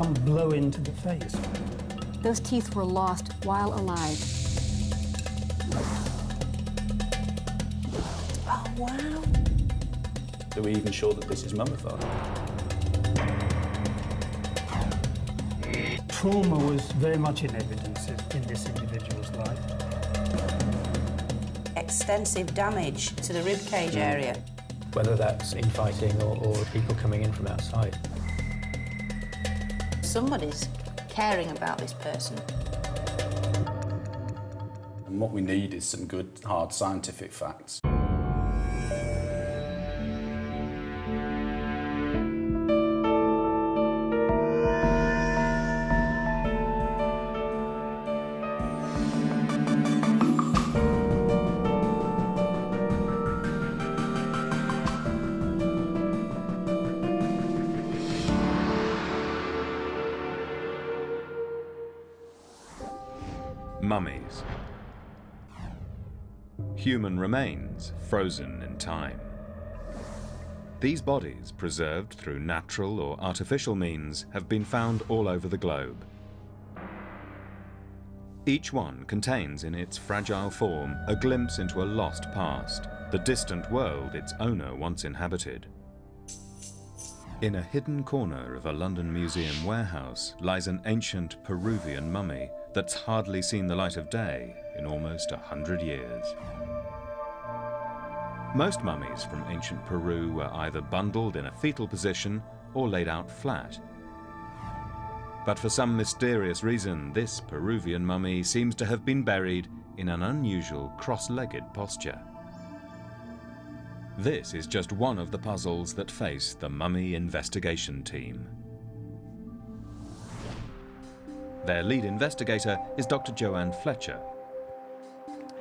some blow into the face. Those teeth were lost while alive. Oh, wow. Are we even sure that this is mummified? Trauma was very much in evidence in this individual's life. Extensive damage to the rib cage area. Whether that's infighting or people coming in from outside. Somebody's caring about this person. And what we need is some good, hard scientific facts. Mummies. Human remains frozen in time. These bodies, preserved through natural or artificial means, have been found all over the globe. Each one contains in its fragile form a glimpse into a lost past, the distant world its owner once inhabited. In a hidden corner of a London museum warehouse lies an ancient Peruvian mummy that's hardly seen the light of day in almost 100 years. Most mummies from ancient Peru were either bundled in a fetal position or laid out flat. But for some mysterious reason, this Peruvian mummy seems to have been buried in an unusual cross-legged posture. This is just one of the puzzles that face the mummy investigation team. Their lead investigator is Dr. Joanne Fletcher.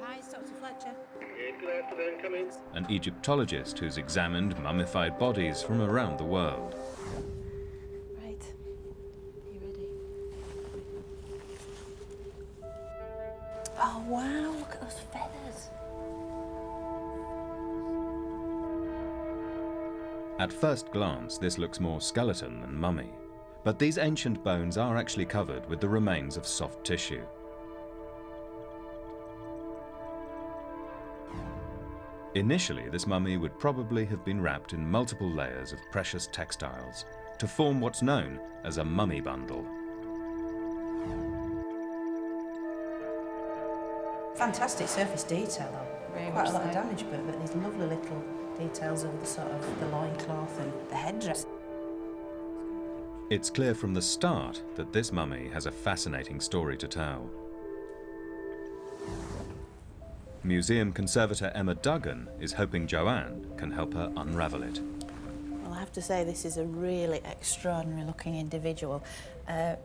Hi, it's Dr. Fletcher. Good afternoon, come in. An Egyptologist who's examined mummified bodies from around the world. Right. Are you ready? Oh, wow, look at those feathers. At first glance, this looks more skeleton than mummy. But these ancient bones are actually covered with the remains of soft tissue. Initially, this mummy would probably have been wrapped in multiple layers of precious textiles to form what's known as a mummy bundle. Fantastic surface detail, though. Quite a lot of damage, but these lovely little details of the sort of the loincloth and the headdress. It's clear from the start that this mummy has a fascinating story to tell. Museum conservator Emma Duggan is hoping Joanne can help her unravel it. Well, I have to say this is a really extraordinary looking individual.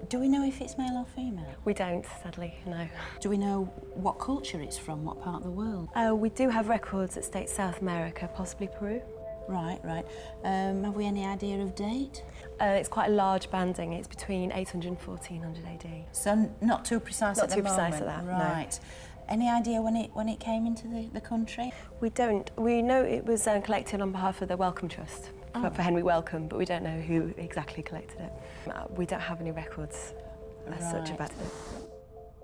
Do we know if it's male or female? We don't, sadly, no. Do we know what culture it's from, what part of the world? We do have records that state South America, possibly Peru. Right, right. Have we any idea of date? It's quite a large banding. It's between 800 and 1400 AD. So not too precise at the moment? Not too precise at that, right. No. Any idea when it came into the country? We don't. We know it was collected on behalf of the Wellcome Trust for Henry Wellcome, but we don't know who exactly collected it. We don't have any records as such about it.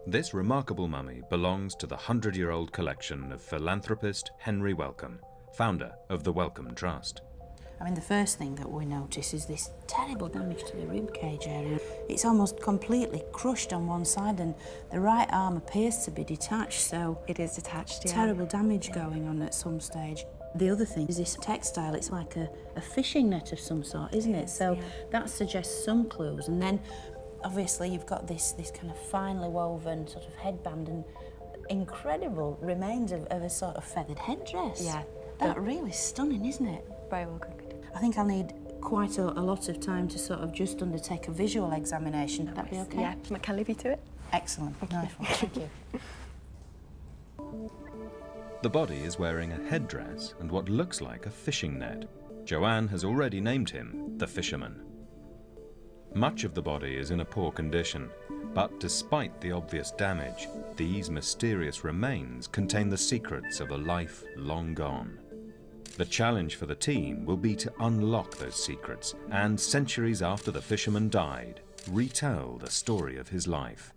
This remarkable mummy belongs to the 100-year-old collection of philanthropist Henry Wellcome, founder of the Wellcome Trust. I mean, the first thing that we notice is this terrible damage to the rib cage area. It's almost completely crushed on one side and the right arm appears to be detached, so... It is detached, yeah. Terrible damage going on at some stage. The other thing is this textile. It's like a fishing net of some sort, isn't it? So yeah. That suggests some clues. And then, obviously, you've got this kind of finely woven sort of headband and incredible remains of a sort of feathered headdress. Yeah. That's really stunning, isn't it? Very well cooked. I think I'll need quite a lot of time to sort of just undertake a visual examination. Would that be okay? Yeah, I can leave you to it. Excellent. Nice one. Thank you. The body is wearing a headdress and what looks like a fishing net. Joanne has already named him the Fisherman. Much of the body is in a poor condition, but despite the obvious damage, these mysterious remains contain the secrets of a life long gone. The challenge for the team will be to unlock those secrets, and centuries after the fisherman died, retell the story of his life.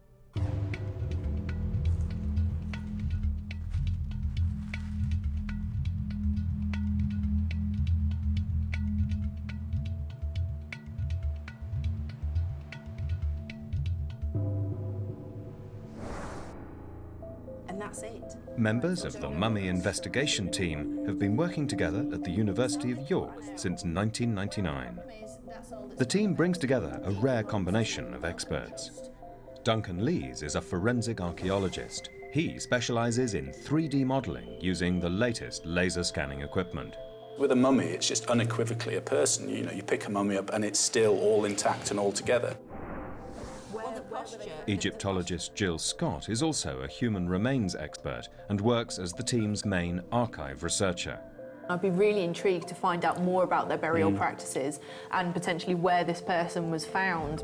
And that's it. Members of the mummy investigation team have been working together at the University of York since 1999. The team brings together a rare combination of experts. Duncan Lees is a forensic archaeologist. He specialises in 3D modelling using the latest laser scanning equipment. With a mummy, it's just unequivocally a person. You know, you pick a mummy up and it's still all intact and all together. Egyptologist Jill Scott is also a human remains expert and works as the team's main archive researcher. I'd be really intrigued to find out more about their burial practices and potentially where this person was found.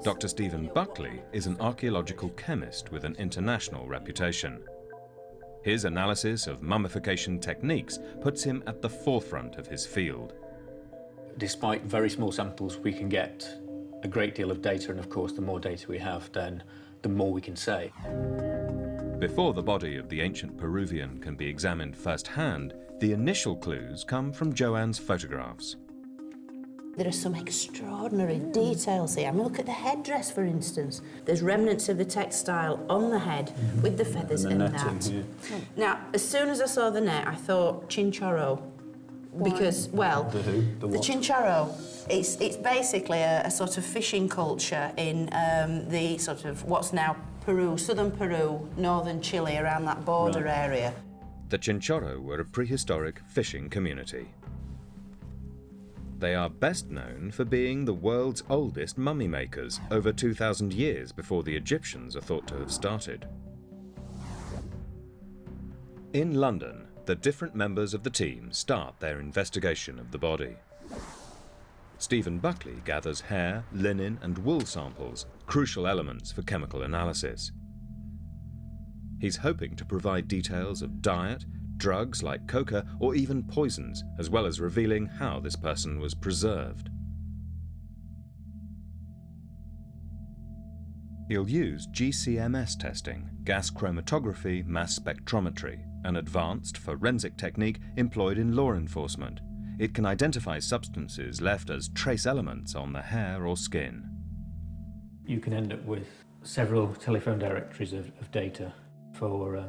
Dr. Stephen Buckley is an archaeological chemist with an international reputation. His analysis of mummification techniques puts him at the forefront of his field. Despite very small samples, we can get a great deal of data, and of course the more data we have, then the more we can say. Before the body of the ancient Peruvian can be examined firsthand, the initial clues come from Joanne's photographs. There are some extraordinary details here. I mean, look at the headdress, for instance. There's remnants of the textile on the head with the feathers and that. Now, as soon as I saw the net, I thought chinchorro. Because, well, the chinchorro, it's basically a sort of fishing culture in the sort of what's now Peru, southern Peru, northern Chile, around that border area. The Chinchorro were a prehistoric fishing community. They are best known for being the world's oldest mummy makers, over 2,000 years before the Egyptians are thought to have started. In London, the different members of the team start their investigation of the body. Stephen Buckley gathers hair, linen and wool samples, crucial elements for chemical analysis. He's hoping to provide details of diet, drugs like coca, or even poisons, as well as revealing how this person was preserved. He'll use GCMS testing, gas chromatography mass spectrometry, an advanced forensic technique employed in law enforcement. It can identify substances left as trace elements on the hair or skin. You can end up with several telephone directories of data for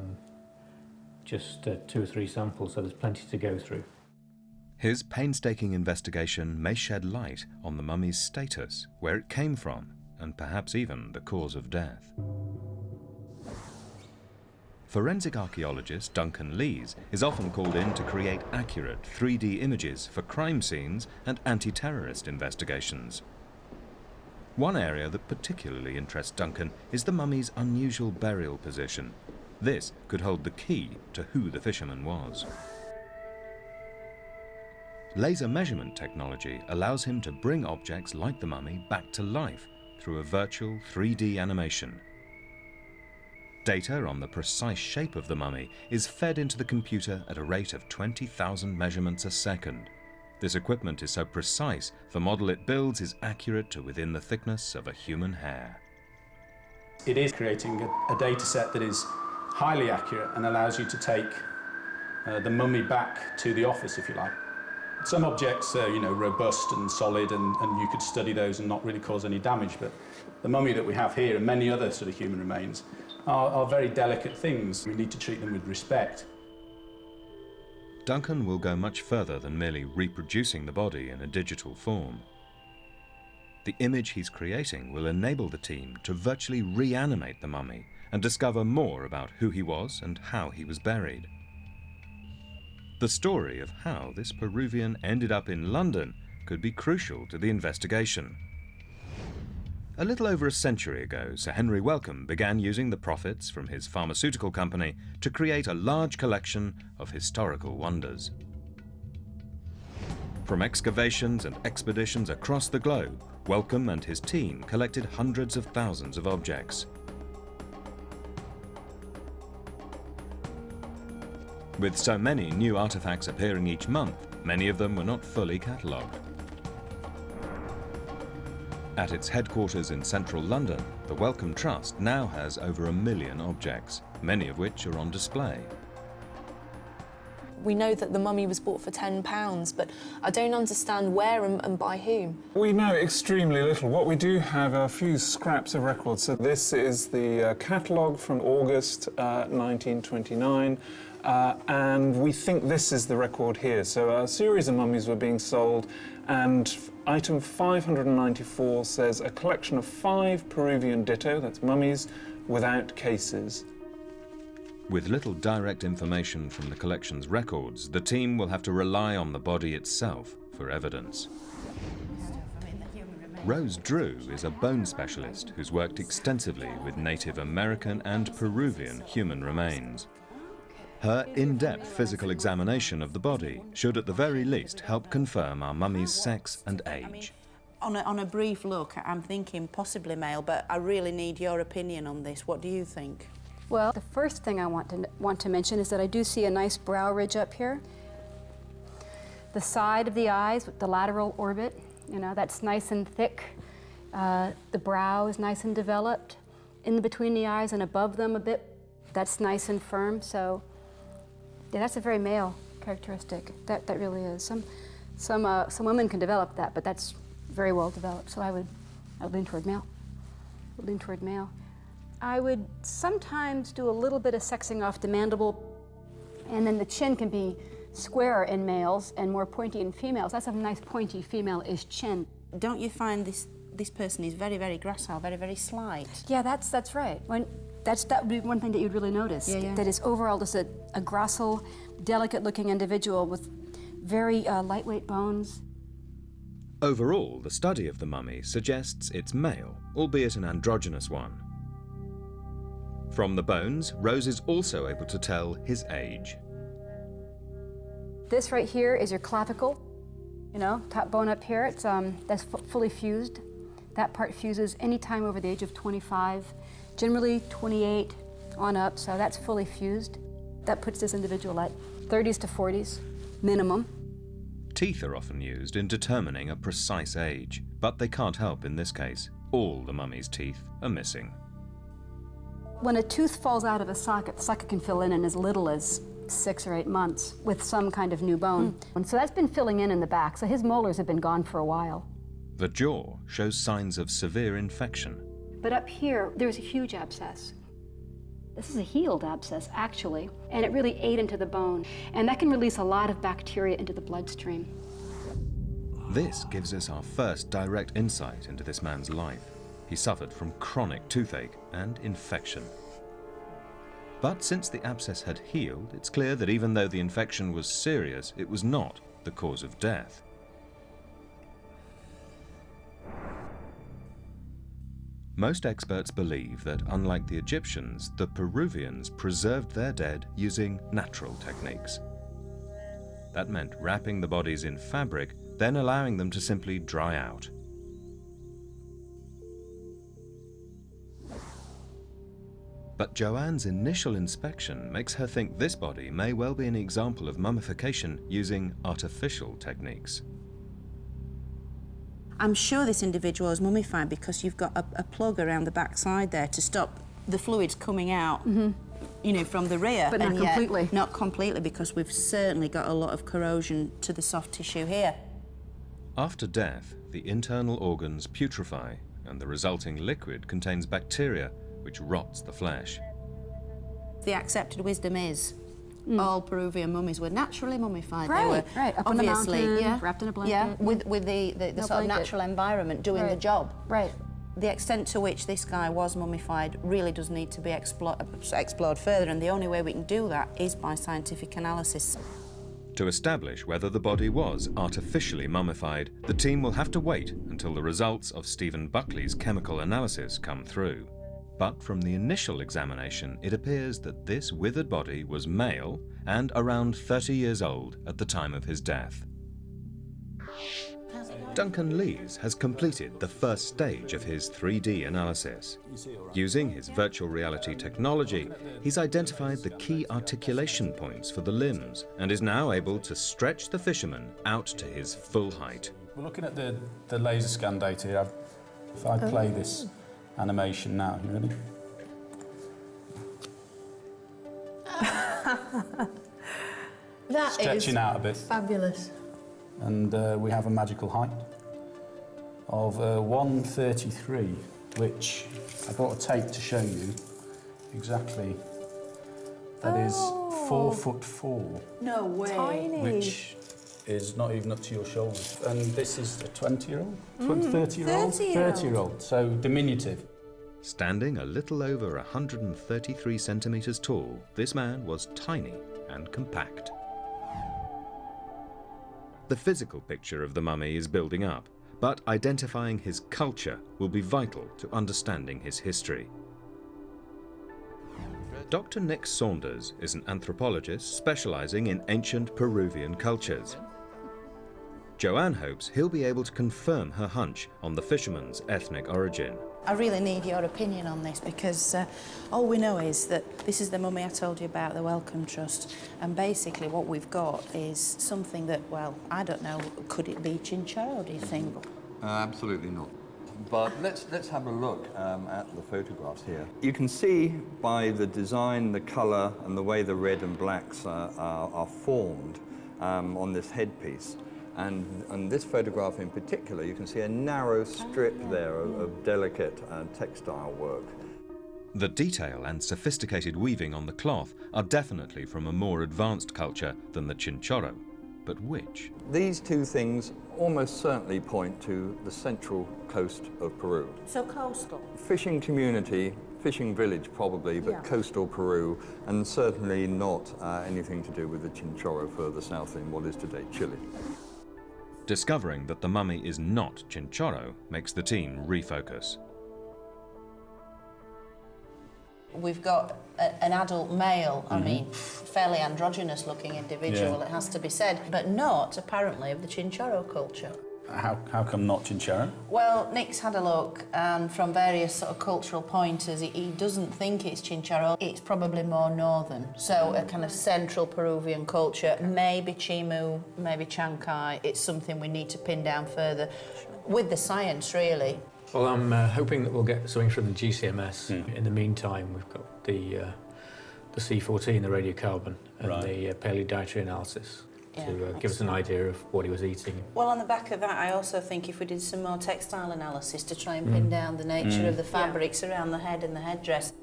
just 2 or 3 samples, so there's plenty to go through. His painstaking investigation may shed light on the mummy's status, where it came from, and perhaps even the cause of death. Forensic archaeologist Duncan Lees is often called in to create accurate 3D images for crime scenes and anti-terrorist investigations. One area that particularly interests Duncan is the mummy's unusual burial position. This could hold the key to who the fisherman was. Laser measurement technology allows him to bring objects like the mummy back to life through a virtual 3D animation. Data on the precise shape of the mummy is fed into the computer at a rate of 20,000 measurements a second. This equipment is so precise, the model it builds is accurate to within the thickness of a human hair. It is creating a data set that is highly accurate and allows you to take the mummy back to the office, if you like. Some objects are, robust and solid, and you could study those and not really cause any damage, but the mummy that we have here and many other sort of human remains are very delicate things. We need to treat them with respect. Duncan will go much further than merely reproducing the body in a digital form. The image he's creating will enable the team to virtually reanimate the mummy and discover more about who he was and how he was buried. The story of how this Peruvian ended up in London could be crucial to the investigation. A little over a century ago, Sir Henry Wellcome began using the profits from his pharmaceutical company to create a large collection of historical wonders. From excavations and expeditions across the globe, Wellcome and his team collected hundreds of thousands of objects. With so many new artifacts appearing each month, many of them were not fully catalogued. At its headquarters in central London, the Wellcome Trust now has over 1 million objects, many of which are on display. We know that the mummy was bought for £10, but I don't understand where and by whom. We know extremely little. What we do have are a few scraps of records. So this is the catalogue from August 1929, and we think this is the record here. So a series of mummies were being sold, and item 594 says a collection of 5 Peruvian ditto, that's mummies, without cases. With little direct information from the collection's records, the team will have to rely on the body itself for evidence. Rose Drew is a bone specialist who's worked extensively with Native American and Peruvian human remains. Her in-depth physical examination of the body should at the very least help confirm our mummy's sex and age. On a brief look, I'm thinking possibly male, but I really need your opinion on this. What do you think? Well, the first thing I want to mention is that I do see a nice brow ridge up here. The side of the eyes with the lateral orbit, you know, that's nice and thick. The brow is nice and developed. In between the eyes and above them a bit, that's nice and firm. So, yeah, that's a very male characteristic. That really is. Some women can develop that, but that's very well developed. So I would lean toward male. I would sometimes do a little bit of sexing off the mandible, and then the chin can be squarer in males and more pointy in females. That's a nice pointy female-ish chin. Don't you find this person is very, very gracile, very, very slight? Yeah, that's right. That would be one thing that you'd really notice. Yeah. That is overall just a gracile, delicate-looking individual with very lightweight bones. Overall, the study of the mummy suggests it's male, albeit an androgynous one. From the bones, Rose is also able to tell his age. This right here is your clavicle, you know, top bone up here. It's that's fully fused. That part fuses any time over the age of 25, generally 28 on up, so that's fully fused. That puts this individual at 30s to 40s, minimum. Teeth are often used in determining a precise age, but they can't help in this case. All the mummy's teeth are missing. When a tooth falls out of a socket, the socket can fill in as little as 6 or 8 months with some kind of new bone. And so that's been filling in the back, so his molars have been gone for a while. The jaw shows signs of severe infection. But up here, there's a huge abscess. This is a healed abscess, actually, and it really ate into the bone. And that can release a lot of bacteria into the bloodstream. This gives us our first direct insight into this man's life. He suffered from chronic toothache and infection. But since the abscess had healed, it's clear that even though the infection was serious, it was not the cause of death. Most experts believe that, unlike the Egyptians, the Peruvians preserved their dead using natural techniques. That meant wrapping the bodies in fabric, then allowing them to simply dry out. But Joanne's initial inspection makes her think this body may well be an example of mummification using artificial techniques. I'm sure this individual is mummified because you've got a plug around the backside there to stop the fluids coming out, you know, from the rear. But not completely. Not completely, because we've certainly got a lot of corrosion to the soft tissue here. After death, the internal organs putrefy, and the resulting liquid contains bacteria, which rots the flesh. The accepted wisdom is all Peruvian mummies were naturally mummified. They were right, up obviously, on a mountain, wrapped in a blanket. Yeah, with the sort of natural environment doing the job. Right. The extent to which this guy was mummified really does need to be explored further, and the only way we can do that is by scientific analysis. To establish whether the body was artificially mummified, the team will have to wait until the results of Stephen Buckley's chemical analysis come through. But from the initial examination, it appears that this withered body was male and around 30 years old at the time of his death. Duncan Lees has completed the first stage of his 3D analysis. Using his virtual reality technology, he's identified the key articulation points for the limbs and is now able to stretch the fisherman out to his full height. We're looking at the laser scan data here. If I play this animation now, you ready? That Stretching is out a bit. fabulous. And we have a magical height of 133, which I brought a tape to show you exactly. That is 4'4". No way. Tiny. Which is not even up to your shoulders. And this is a 20-year-old, 30-year-old, 30-year-old. 30-year-old, so diminutive. Standing a little over 133 centimetres tall, this man was tiny and compact. The physical picture of the mummy is building up, but identifying his culture will be vital to understanding his history. Dr. Nick Saunders is an anthropologist specialising in ancient Peruvian cultures. Joanne hopes he'll be able to confirm her hunch on the fisherman's ethnic origin. I really need your opinion on this because all we know is that this is the mummy I told you about, the Wellcome Trust, and basically what we've got is something that, well, I don't know, could it be Chinchorro, do you think? Absolutely not. But let's have a look at the photographs here. You can see by the design, the colour and the way the red and blacks are formed on this headpiece. And this photograph in particular, you can see a narrow strip there of delicate textile work. The detail and sophisticated weaving on the cloth are definitely from a more advanced culture than the Chinchorro. But which? These two things almost certainly point to the central coast of Peru. So coastal? Fishing community, fishing village probably, but coastal Peru, and certainly not anything to do with the Chinchorro further south in what is today Chile. Discovering that the mummy is not Chinchorro makes the team refocus. We've got an adult male, I mean, fairly androgynous looking individual, it has to be said, but not apparently of the Chinchorro culture. How come not Chinchorro? Well, Nick's had a look, and from various sort of cultural pointers, he doesn't think it's Chinchorro. It's probably more northern, so a kind of central Peruvian culture, maybe Chimu, maybe Chancay. It's something we need to pin down further with the science, really. Well, I'm hoping that we'll get something from the GCMS. In the meantime, we've got the C14, the radiocarbon, and the paleo dietary analysis to give us an idea of what he was eating. Well, on the back of that, I also think if we did some more textile analysis to try and pin down the nature of the fabrics around the head and the headdress.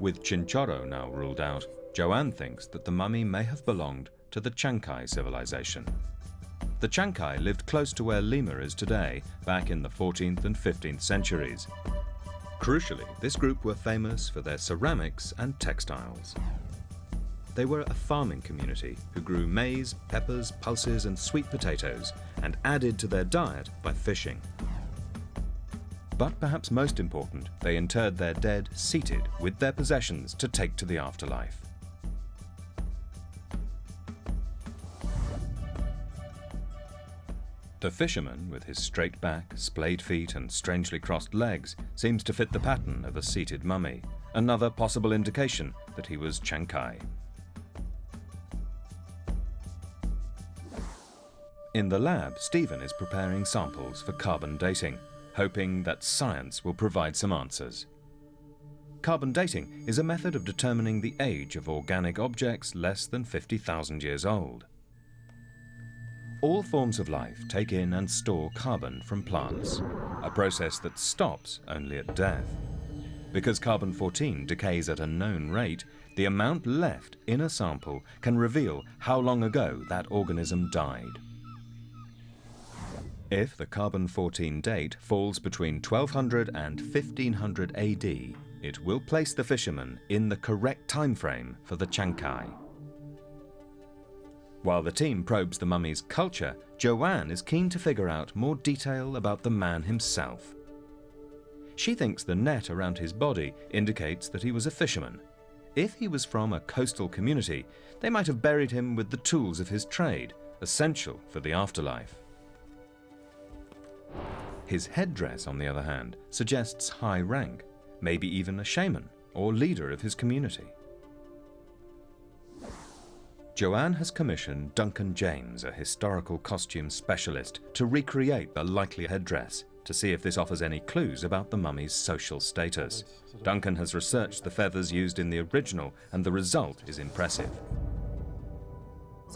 With Chinchorro now ruled out, Joanne thinks that the mummy may have belonged to the Chancay civilization. The Chancay lived close to where Lima is today, back in the 14th and 15th centuries. Crucially, this group were famous for their ceramics and textiles. They were a farming community who grew maize, peppers, pulses and sweet potatoes and added to their diet by fishing. But perhaps most important, they interred their dead seated with their possessions to take to the afterlife. The fisherman, with his straight back, splayed feet and strangely crossed legs, seems to fit the pattern of a seated mummy, another possible indication that he was Chancay. In the lab, Stephen is preparing samples for carbon dating, hoping that science will provide some answers. Carbon dating is a method of determining the age of organic objects less than 50,000 years old. All forms of life take in and store carbon from plants, a process that stops only at death. Because carbon-14 decays at a known rate, the amount left in a sample can reveal how long ago that organism died. If the carbon-14 date falls between 1200 and 1500 AD, it will place the fisherman in the correct time frame for the Chancay. While the team probes the mummy's culture, Joanne is keen to figure out more detail about the man himself. She thinks the net around his body indicates that he was a fisherman. If he was from a coastal community, they might have buried him with the tools of his trade, essential for the afterlife. His headdress, on the other hand, suggests high rank, maybe even a shaman or leader of his community. Joanne has commissioned Duncan James, a historical costume specialist, to recreate the likely headdress, to see if this offers any clues about the mummy's social status. Duncan has researched the feathers used in the original, and the result is impressive.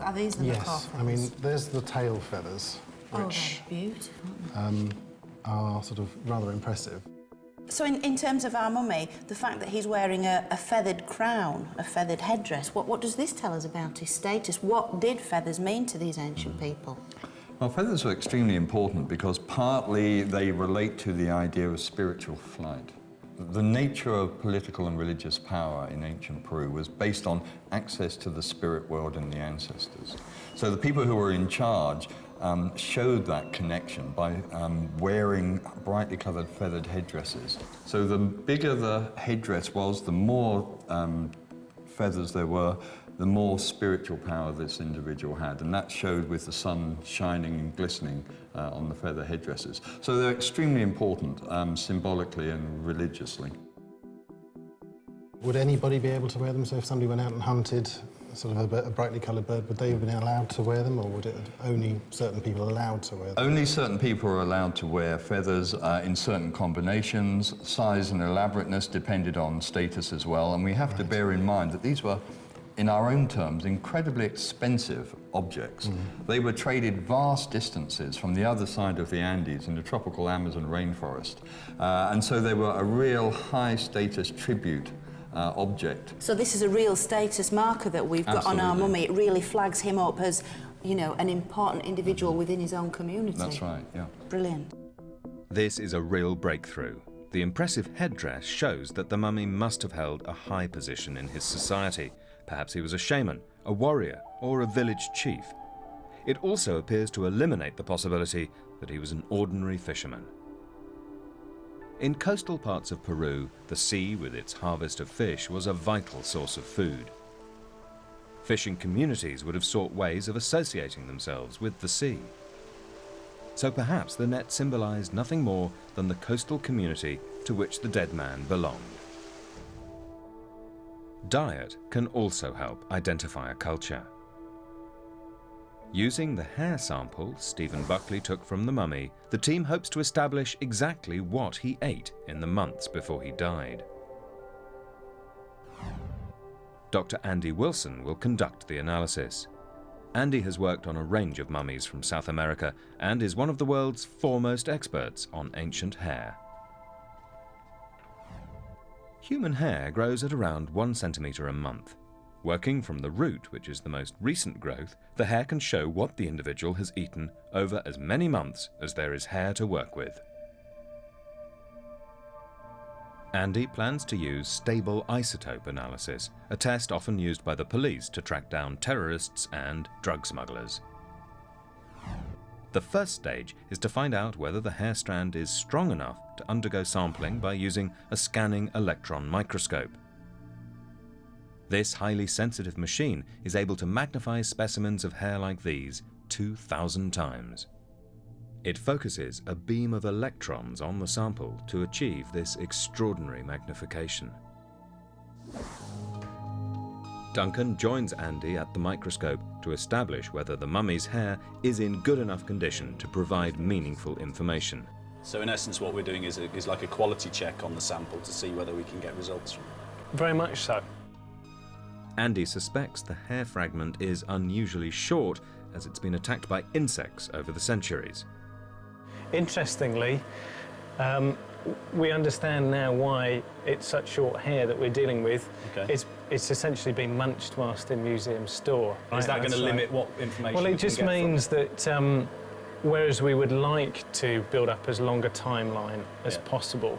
Are these the macaw feathers? I mean, there's the tail feathers, which beautiful. are sort of rather impressive. So in terms of our mummy, the fact that he's wearing a feathered crown, a feathered headdress, what does this tell us about his status? What did feathers mean to these ancient people? Well, feathers are extremely important because partly they relate to the idea of spiritual flight. The nature of political and religious power in ancient Peru was based on access to the spirit world and the ancestors. So the people who were in charge showed that connection by wearing brightly coloured feathered headdresses. So the bigger the headdress was, the more feathers there were, the more spiritual power this individual had, and that showed with the sun shining and glistening on the feather headdresses. So they're extremely important symbolically and religiously. Would anybody be able to wear them? So if somebody went out and hunted sort of a brightly coloured bird, would they have been allowed to wear them, or would it only certain people allowed to wear them? Only certain people are allowed to wear feathers in certain combinations. Size and elaborateness depended on status as well, and we have to bear in mind that these were, in our own terms, incredibly expensive objects. They were traded vast distances from the other side of the Andes in the tropical Amazon rainforest. And so they were a real high-status tribute object. So this is a real status marker that we've got on our mummy. It really flags him up as, you know, an important individual within his own community. That's right, yeah. Brilliant. This is a real breakthrough. The impressive headdress shows that the mummy must have held a high position in his society. Perhaps he was a shaman, a warrior, or a village chief. It also appears to eliminate the possibility that he was an ordinary fisherman. In coastal parts of Peru, the sea with its harvest of fish was a vital source of food. Fishing communities would have sought ways of associating themselves with the sea. So perhaps the net symbolized nothing more than the coastal community to which the dead man belonged. Diet can also help identify a culture. Using the hair sample Stephen Buckley took from the mummy, the team hopes to establish exactly what he ate in the months before he died. Dr. Andy Wilson will conduct the analysis. Andy has worked on a range of mummies from South America and is one of the world's foremost experts on ancient hair. Human hair grows at around 1 centimetre a month. Working from the root, which is the most recent growth, the hair can show what the individual has eaten over as many months as there is hair to work with. Andy plans to use stable isotope analysis, a test often used by the police to track down terrorists and drug smugglers. The first stage is to find out whether the hair strand is strong enough to undergo sampling by using a scanning electron microscope. This highly sensitive machine is able to magnify specimens of hair like these 2,000 times. It focuses a beam of electrons on the sample to achieve this extraordinary magnification. Duncan joins Andy at the microscope to establish whether the mummy's hair is in good enough condition to provide meaningful information. So in essence what we're doing is like a quality check on the sample to see whether we can get results from it. Very much so. Andy suspects the hair fragment is unusually short as it's been attacked by insects over the centuries. Interestingly, we understand now why it's such short hair that we're dealing with. Okay. It's essentially been munched whilst in museum store. Is that going to limit what information Well, we it just can get means from it? that whereas we would like to build up as long a timeline as possible,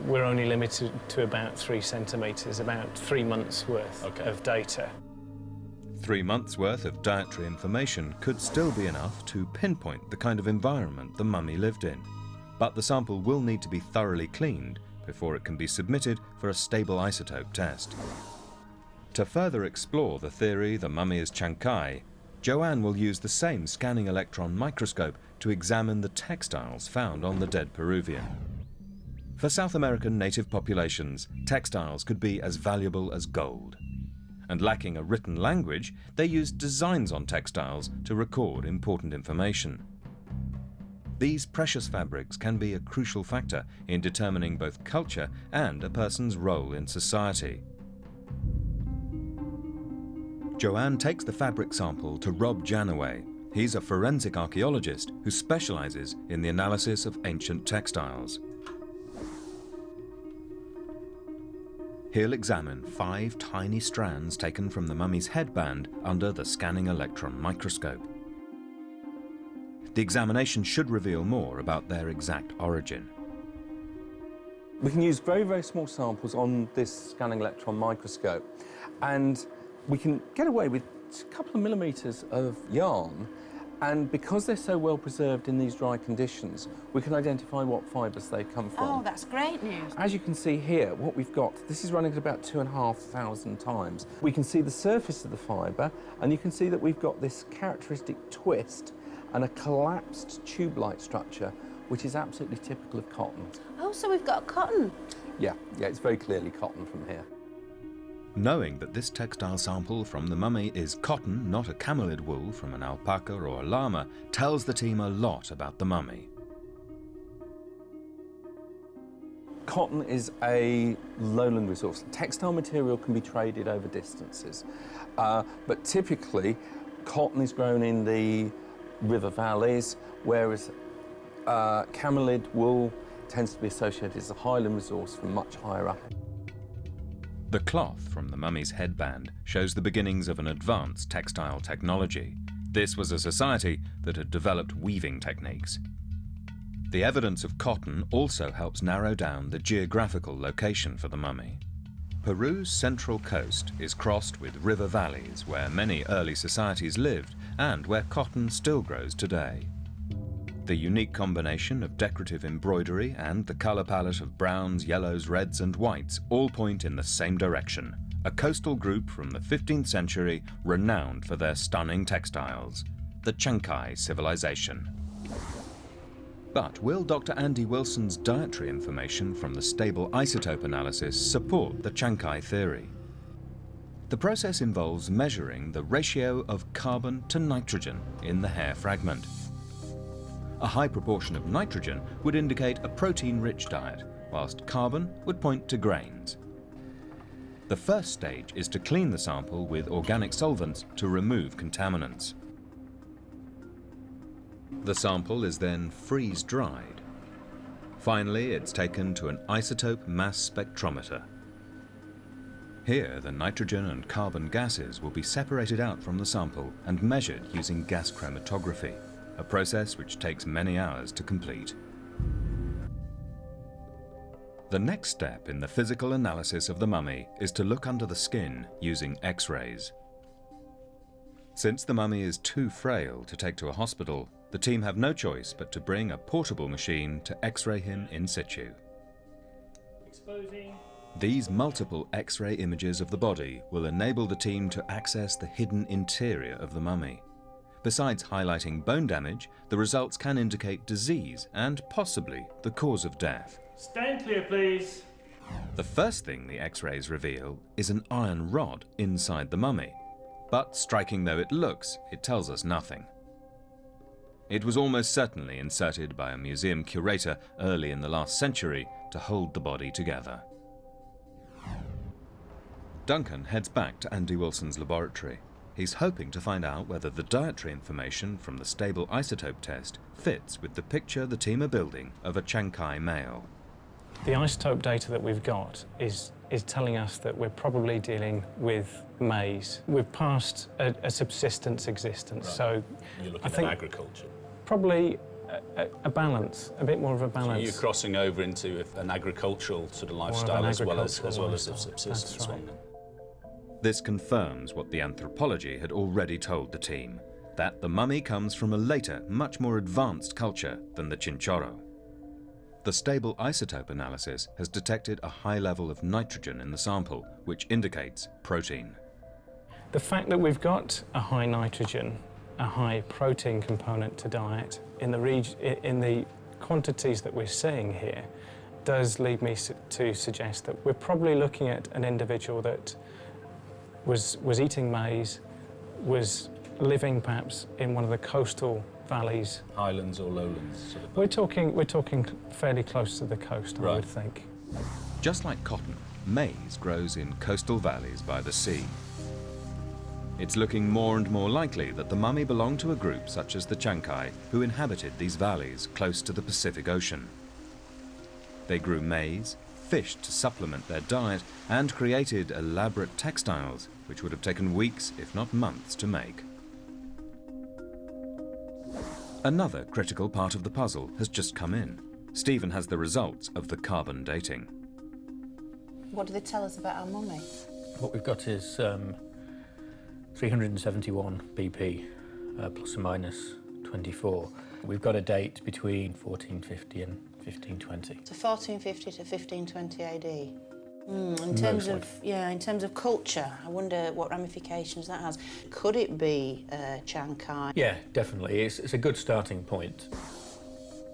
we're only limited to about 3 centimetres, about 3 months' worth of data. 3 months' worth of dietary information could still be enough to pinpoint the kind of environment the mummy lived in. But the sample will need to be thoroughly cleaned before it can be submitted for a stable isotope test. To further explore the theory the mummy is Chancay, Joanne will use the same scanning electron microscope to examine the textiles found on the dead Peruvian. For South American native populations, textiles could be as valuable as gold. And lacking a written language, they used designs on textiles to record important information. These precious fabrics can be a crucial factor in determining both culture and a person's role in society. Joanne takes the fabric sample to Rob Janaway. He's a forensic archaeologist who specializes in the analysis of ancient textiles. He'll examine 5 tiny strands taken from the mummy's headband under the scanning electron microscope. The examination should reveal more about their exact origin. We can use very, very small samples on this scanning electron microscope, and we can get away with a couple of millimeters of yarn, and because they're so well preserved in these dry conditions, we can identify what fibres they come from. Oh, that's great news. As you can see here, what we've got, this is running at about 2,500 times. We can see the surface of the fibre, and you can see that we've got this characteristic twist and a collapsed tube-like structure, which is absolutely typical of cotton. Oh, so we've got cotton. Yeah, it's very clearly cotton from here. Knowing that this textile sample from the mummy is cotton, not a camelid wool from an alpaca or a llama, tells the team a lot about the mummy. Cotton is a lowland resource. Textile material can be traded over distances, but typically cotton is grown in the river valleys, whereas camelid wool tends to be associated as a highland resource from much higher up. The cloth from the mummy's headband shows the beginnings of an advanced textile technology. This was a society that had developed weaving techniques. The evidence of cotton also helps narrow down the geographical location for the mummy. Peru's central coast is crossed with river valleys where many early societies lived and where cotton still grows today. The unique combination of decorative embroidery and the colour palette of browns, yellows, reds and whites all point in the same direction, a coastal group from the 15th century renowned for their stunning textiles, the Chancay civilization. But will Dr. Andy Wilson's dietary information from the stable isotope analysis support the Chancay theory? The process involves measuring the ratio of carbon to nitrogen in the hair fragment. A high proportion of nitrogen would indicate a protein-rich diet, whilst carbon would point to grains. The first stage is to clean the sample with organic solvents to remove contaminants. The sample is then freeze-dried. Finally, it's taken to an isotope mass spectrometer. Here, the nitrogen and carbon gases will be separated out from the sample and measured using gas chromatography, a process which takes many hours to complete. The next step in the physical analysis of the mummy is to look under the skin using X-rays. Since the mummy is too frail to take to a hospital, the team have no choice but to bring a portable machine to X-ray him in situ. Exposing. These multiple X-ray images of the body will enable the team to access the hidden interior of the mummy. Besides highlighting bone damage, the results can indicate disease and possibly the cause of death. Stand clear, please. The first thing the X-rays reveal is an iron rod inside the mummy. But striking though it looks, it tells us nothing. It was almost certainly inserted by a museum curator early in the last century to hold the body together. Duncan heads back to Andy Wilson's laboratory. He's hoping to find out whether the dietary information from the stable isotope test fits with the picture the team are building of a Chancay male. The isotope data that we've got is telling us that we're probably dealing with maize. We've passed a subsistence existence, right. So you're looking I think at agriculture. Probably a balance, a bit more of a balance. So you're crossing over into an agricultural sort of lifestyle as well as a subsistence one. This confirms what the anthropology had already told the team, that the mummy comes from a later, much more advanced culture than the Chinchorro. The stable isotope analysis has detected a high level of nitrogen in the sample, which indicates protein. The fact that we've got a high nitrogen, a high protein component to diet in the quantities that we're seeing here does lead me to suggest that we're probably looking at an individual that was eating maize, was living perhaps in one of the coastal valleys. Highlands or lowlands? Sort of. We're talking fairly close to the coast, I would think. Just like cotton, maize grows in coastal valleys by the sea. It's looking more and more likely that the mummy belonged to a group such as the Chancay, who inhabited these valleys close to the Pacific Ocean. They grew maize, fished to supplement their diet, and created elaborate textiles, which would have taken weeks, if not months, to make. Another critical part of the puzzle has just come in. Stephen has the results of the carbon dating. What do they tell us about our mummy? What we've got is 371 BP, plus or minus 24. We've got a date between 1450 and 1520. So 1450 to 1520 AD. In terms of culture, I wonder what ramifications that has. Could it be Chancay? Yeah, definitely. It's a good starting point.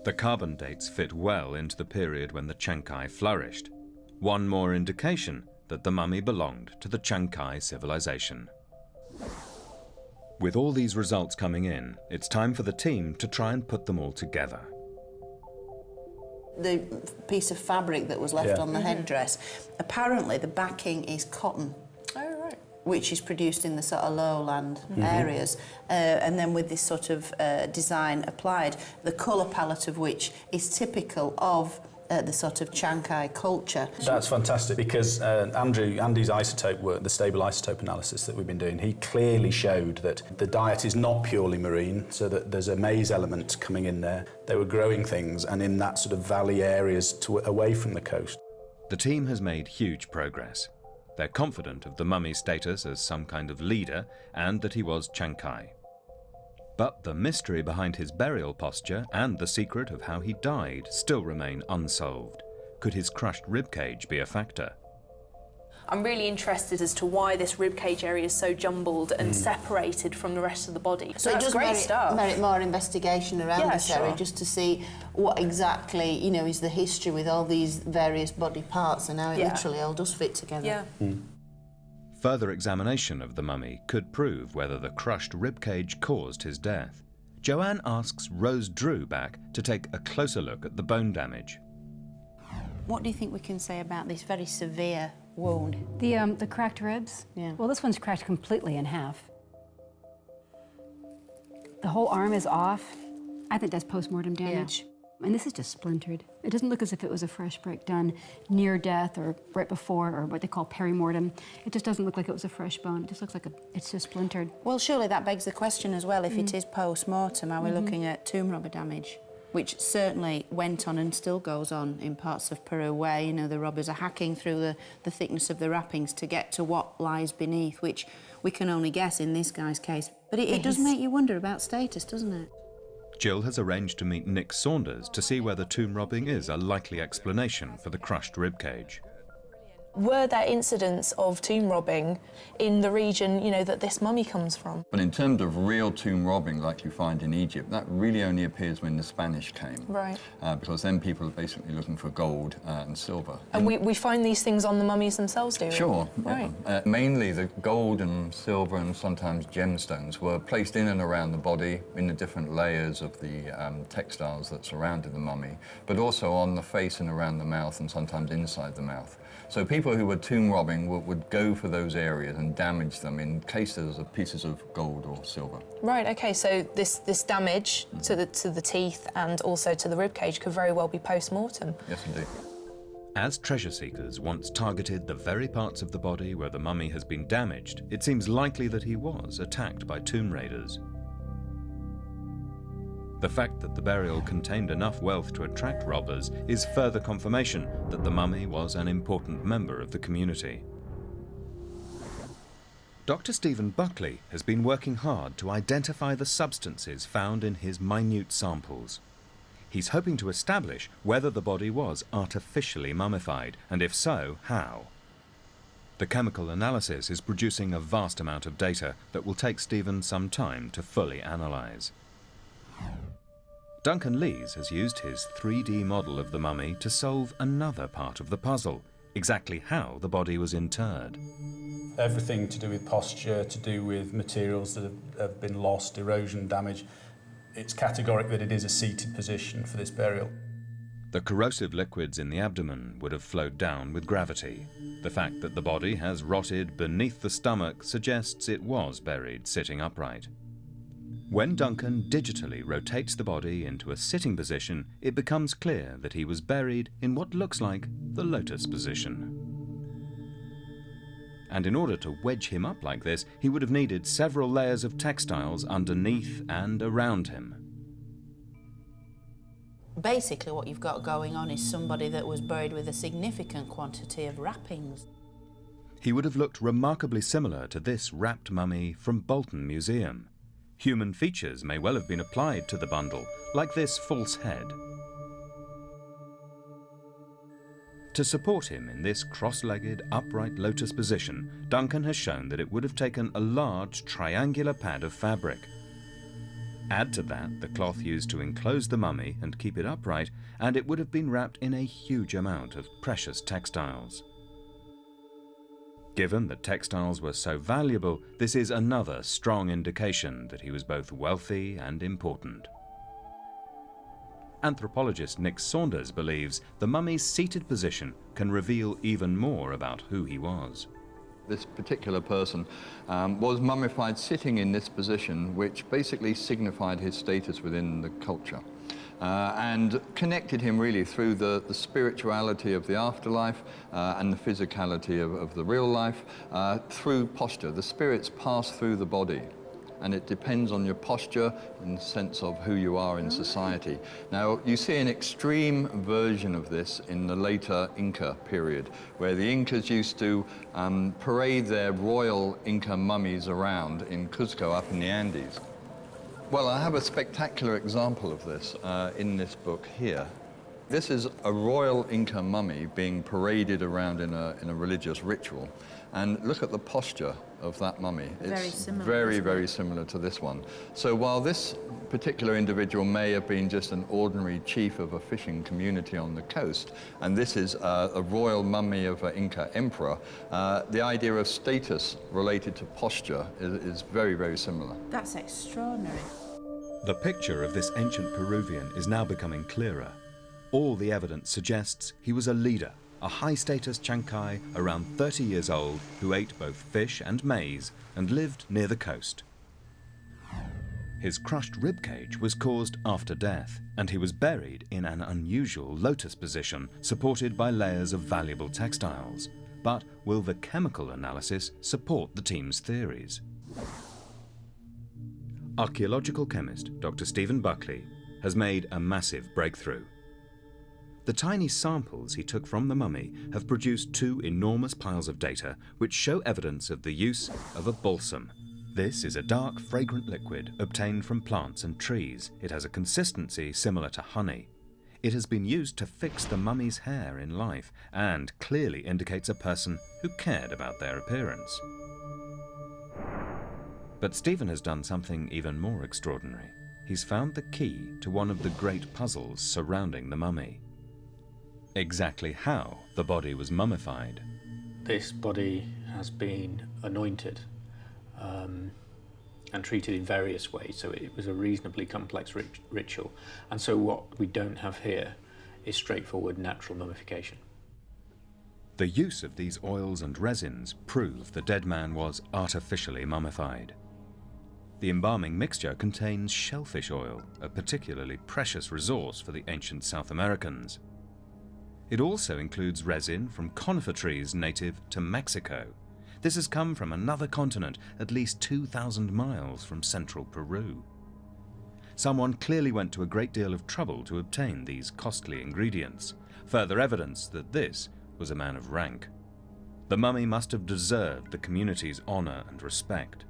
The carbon dates fit well into the period when the Chancay flourished. One more indication that the mummy belonged to the Chancay civilization. With all these results coming in, it's time for the team to try and put them all together. The piece of fabric that was left on the headdress, apparently the backing is cotton. Oh, right. Which is produced in the sort of lowland areas, and then with this sort of design applied, the colour palette of which is typical of the sort of Chancay culture. That's fantastic because Andy's isotope work, the stable isotope analysis that we've been doing, he clearly showed that the diet is not purely marine, so that there's a maize element coming in there. They were growing things and in that sort of valley areas away from the coast. The team has made huge progress. They're confident of the mummy's status as some kind of leader and that he was Chancay. But the mystery behind his burial posture and the secret of how he died still remain unsolved. Could his crushed ribcage be a factor? I'm really interested as to why this ribcage area is so jumbled and separated from the rest of the body. So it does merit more investigation around this area, just to see what exactly, is the history with all these various body parts and how it literally all does fit together. Further examination of the mummy could prove whether the crushed ribcage caused his death. Joanne asks Rose Drew back to take a closer look at the bone damage. What do you think we can say about this very severe wound? The cracked ribs? Yeah. Well, this one's cracked completely in half. The whole arm is off. I think that's post-mortem damage. And this is just splintered. It doesn't look as if it was a fresh break done near death or right before, or what they call perimortem. It just doesn't look like it was a fresh bone. It just looks like it's just splintered. Well, surely that begs the question as well, if it is post-mortem, are we looking at tomb robber damage? Which certainly went on and still goes on in parts of Peru where, the robbers are hacking through the thickness of the wrappings to get to what lies beneath, which we can only guess in this guy's case. But it does make you wonder about status, doesn't it? Jill has arranged to meet Nick Saunders to see whether tomb robbing is a likely explanation for the crushed ribcage. Were there incidents of tomb robbing in the region, that this mummy comes from? But in terms of real tomb robbing like you find in Egypt, that really only appears when the Spanish came. Right. Because then people are basically looking for gold and silver. And we find these things on the mummies themselves, do we? Sure. Right. Mainly the gold and silver and sometimes gemstones were placed in and around the body in the different layers of the textiles that surrounded the mummy, but also on the face and around the mouth and sometimes inside the mouth. So people who were tomb robbing would go for those areas and damage them in cases of pieces of gold or silver. Right, okay, so this damage to the teeth and also to the ribcage could very well be post-mortem. Yes, indeed. As treasure seekers once targeted the very parts of the body where the mummy has been damaged, it seems likely that he was attacked by tomb raiders. The fact that the burial contained enough wealth to attract robbers is further confirmation that the mummy was an important member of the community. Dr. Stephen Buckley has been working hard to identify the substances found in his minute samples. He's hoping to establish whether the body was artificially mummified, and if so, how. The chemical analysis is producing a vast amount of data that will take Stephen some time to fully analyse. Duncan Lees has used his 3D model of the mummy to solve another part of the puzzle, exactly how the body was interred. Everything to do with posture, to do with materials that have been lost, erosion, damage. it's categoric that it is a seated position for this burial. The corrosive liquids in the abdomen would have flowed down with gravity. The fact that the body has rotted beneath the stomach suggests it was buried sitting upright. When Duncan digitally rotates the body into a sitting position, it becomes clear that he was buried in what looks like the lotus position. And in order to wedge him up like this, he would have needed several layers of textiles underneath and around him. Basically what you've got going on is somebody that was buried with a significant quantity of wrappings. He would have looked remarkably similar to this wrapped mummy from Bolton Museum. Human features may well have been applied to the bundle, like this false head. To support him in this cross-legged, upright lotus position, Duncan has shown that it would have taken a large triangular pad of fabric. Add to that the cloth used to enclose the mummy and keep it upright, and it would have been wrapped in a huge amount of precious textiles. Given that textiles were so valuable, this is another strong indication that he was both wealthy and important. Anthropologist Nick Saunders believes the mummy's seated position can reveal even more about who he was. This particular person was mummified sitting in this position, which basically signified his status within the culture. And connected him really through the spirituality of the afterlife and the physicality of the real life through posture. The spirits pass through the body, and it depends on your posture in the sense of who you are in society. Now, you see an extreme version of this in the later Inca period, where the Incas used to parade their royal Inca mummies around in Cuzco up in the Andes. Well, I have a spectacular example of this in this book here. This is a royal Inca mummy being paraded around in a religious ritual. And look at the posture of that mummy. It's very similar to this one. So while this particular individual may have been just an ordinary chief of a fishing community on the coast, and this is a royal mummy of an Inca emperor, the idea of status related to posture is very similar. That's extraordinary. The picture of this ancient Peruvian is now becoming clearer. All the evidence suggests he was a leader, a high-status Chancay around 30 years old who ate both fish and maize and lived near the coast. His crushed ribcage was caused after death, and he was buried in an unusual lotus position supported by layers of valuable textiles. But will the chemical analysis support the team's theories? Archaeological chemist Dr. Stephen Buckley has made a massive breakthrough. The tiny samples he took from the mummy have produced two enormous piles of data which show evidence of the use of a balsam. This is a dark, fragrant liquid obtained from plants and trees. It has a consistency similar to honey. It has been used to fix the mummy's hair in life and clearly indicates a person who cared about their appearance. But Stephen has done something even more extraordinary. He's found the key to one of the great puzzles surrounding the mummy. Exactly how the body was mummified. This body has been anointed and treated in various ways, so it was a reasonably complex ritual. And so what we don't have here is straightforward natural mummification. The use of these oils and resins prove the dead man was artificially mummified. The embalming mixture contains shellfish oil, a particularly precious resource for the ancient South Americans. It also includes resin from conifer trees native to Mexico. This has come from another continent, at least 2,000 miles from central Peru. Someone clearly went to a great deal of trouble to obtain these costly ingredients, further evidence that this was a man of rank. The mummy must have deserved the community's honor and respect.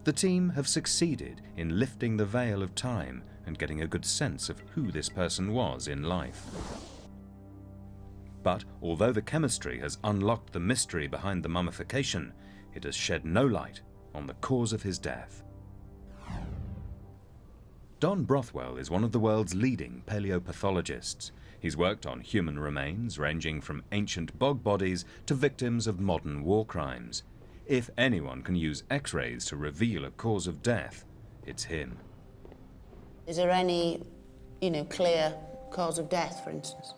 The team have succeeded in lifting the veil of time and getting a good sense of who this person was in life. But although the chemistry has unlocked the mystery behind the mummification, it has shed no light on the cause of his death. Don Brothwell is one of the world's leading paleopathologists. He's worked on human remains ranging from ancient bog bodies to victims of modern war crimes. If anyone can use X-rays to reveal a cause of death, it's him. Is there any, you know, clear cause of death, for instance?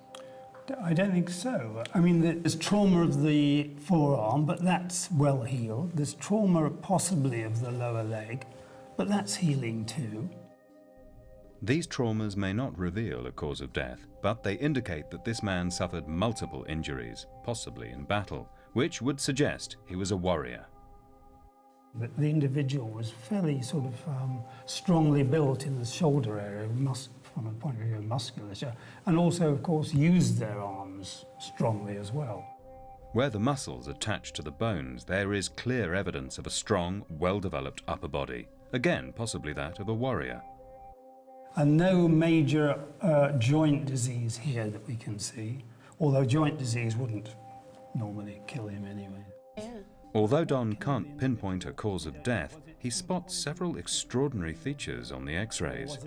I don't think so. I mean, there's trauma of the forearm, but that's well healed. There's trauma possibly of the lower leg, but that's healing too. These traumas may not reveal a cause of death, but they indicate that this man suffered multiple injuries, possibly in battle, which would suggest he was a warrior. But the individual was fairly sort of strongly built in the shoulder area, from a point of view of musculature, and also, of course, used their arms strongly as well. Where the muscles attach to the bones, there is clear evidence of a strong, well-developed upper body, again, possibly that of a warrior. And no major joint disease here that we can see, although joint disease wouldn't normally kill him anyway. Yeah. Although Don can't pinpoint a cause of death, he spots several extraordinary features on the X-rays.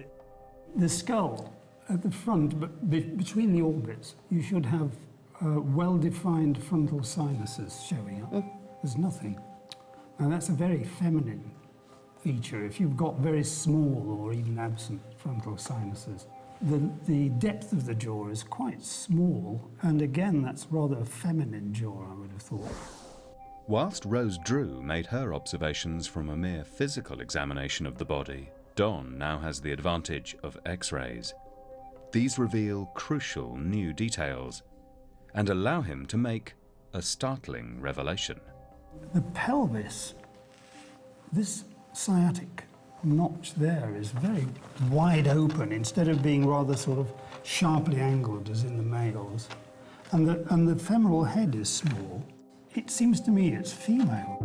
The skull at the front, but between the orbits, you should have well-defined frontal sinuses showing up. There's nothing. And that's a very feminine feature if you've got very small or even absent frontal sinuses. The depth of the jaw is quite small, and again, that's rather a feminine jaw, I would have thought. Whilst Rose Drew made her observations from a mere physical examination of the body, Don now has the advantage of X-rays. These reveal crucial new details and allow him to make a startling revelation. The pelvis, this sciatic notch there is very wide open instead of being rather sort of sharply angled as in the males. And the femoral head is small. It seems to me it's female.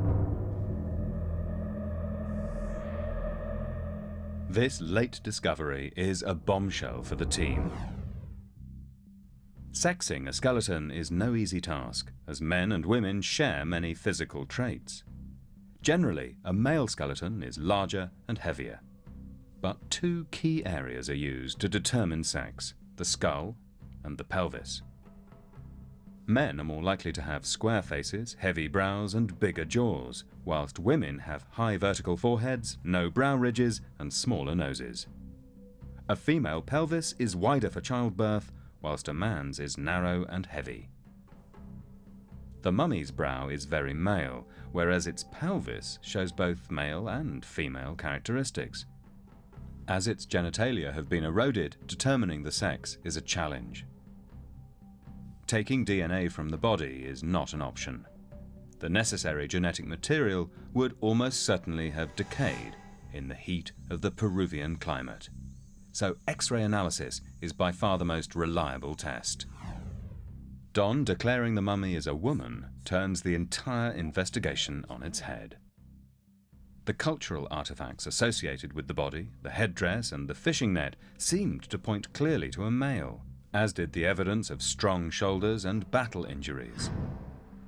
This late discovery is a bombshell for the team. Sexing a skeleton is no easy task, as men and women share many physical traits. Generally, a male skeleton is larger and heavier. But two key areas are used to determine sex: the skull and the pelvis. Men are more likely to have square faces, heavy brows and bigger jaws, whilst women have high vertical foreheads, no brow ridges and smaller noses. A female pelvis is wider for childbirth, whilst a man's is narrow and heavy. The mummy's brow is very male, whereas its pelvis shows both male and female characteristics. As its genitalia have been eroded, determining the sex is a challenge. Taking DNA from the body is not an option. The necessary genetic material would almost certainly have decayed in the heat of the Peruvian climate. So X-ray analysis is by far the most reliable test. Don declaring the mummy as a woman turns the entire investigation on its head. The cultural artifacts associated with the body, the headdress and the fishing net seemed to point clearly to a male, as did the evidence of strong shoulders and battle injuries.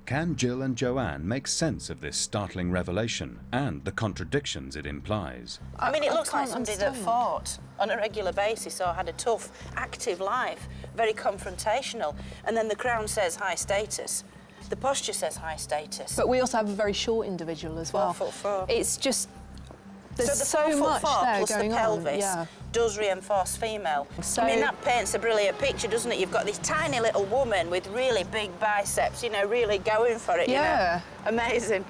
Can Jill and Joanne make sense of this startling revelation and the contradictions it implies? I mean, it looks like somebody that fought on a regular basis or had a tough, active life, very confrontational. And then the crown says high status. The posture says high status. But we also have a very short individual as well. 4'4". It's just, there's so the so much 4'4" there plus going the pelvis on. Yeah. does reinforce female. So, I mean, that paints a brilliant picture, doesn't it? You've got this tiny little woman with really big biceps, you know, really going for it, yeah. You know? Amazing.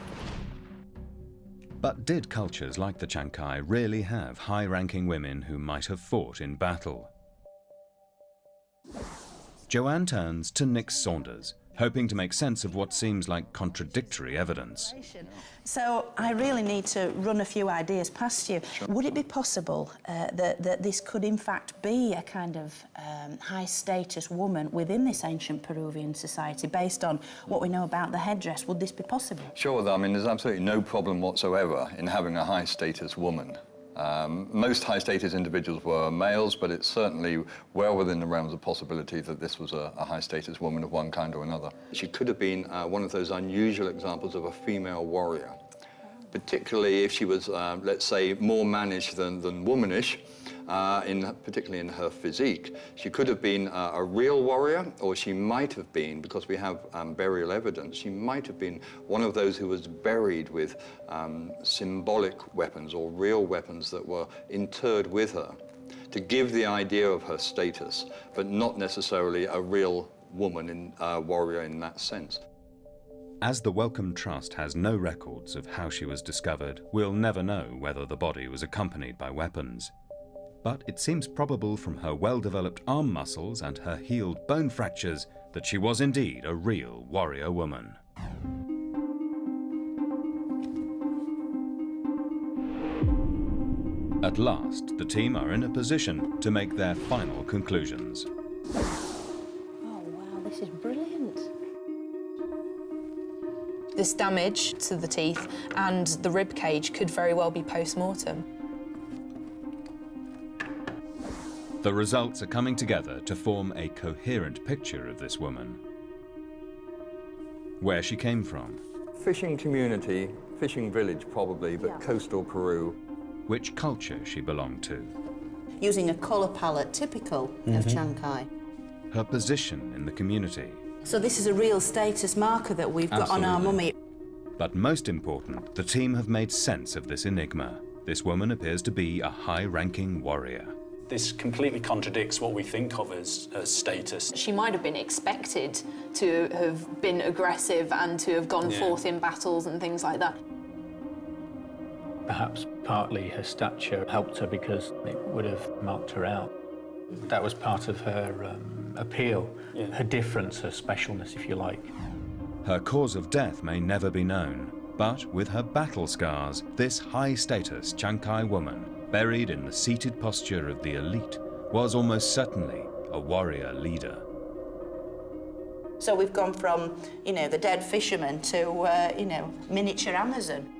But did cultures like the Chancay really have high-ranking women who might have fought in battle? Joanne turns to Nick Saunders, hoping to make sense of what seems like contradictory evidence. So I really need to run a few ideas past you. Sure. Would it be possible that this could in fact be a kind of high-status woman within this ancient Peruvian society based on what we know about the headdress? Would this be possible? Sure, I mean, there's absolutely no problem whatsoever in having a high-status woman. Most high-status individuals were males, but it's certainly well within the realms of possibility that this was a high-status woman of one kind or another. She could have been one of those unusual examples of a female warrior, particularly if she was, let's say, more mannish than womanish, particularly in her physique. She could have been a real warrior, or she might have been, because we have burial evidence, she might have been one of those who was buried with symbolic weapons or real weapons that were interred with her. to give the idea of her status, but not necessarily a real woman, warrior in that sense. As the Wellcome Trust has no records of how she was discovered, we'll never know whether the body was accompanied by weapons. But it seems probable from her well-developed arm muscles and her healed bone fractures that she was indeed a real warrior woman. At last, the team are in a position to make their final conclusions. Oh wow, this is brilliant. This damage to the teeth and the rib cage could very well be post-mortem. The results are coming together to form a coherent picture of this woman. Where she came from. Fishing community, fishing village probably, but coastal Peru. Which culture she belonged to. Using a colour palette typical of Chancay. Her position in the community. So this is a real status marker that we've got on our mummy. But most important, the team have made sense of this enigma. This woman appears to be a high-ranking warrior. This completely contradicts what we think of as status. She might have been expected to have been aggressive and to have gone forth in battles and things like that. Perhaps partly her stature helped her because it would have marked her out. That was part of her appeal, her difference, her specialness, if you like. Her cause of death may never be known, but with her battle scars, this high-status Chancay woman, buried in the seated posture of the elite, was almost certainly a warrior leader. So we've gone from, you know, the dead fisherman to, you know, miniature Amazon.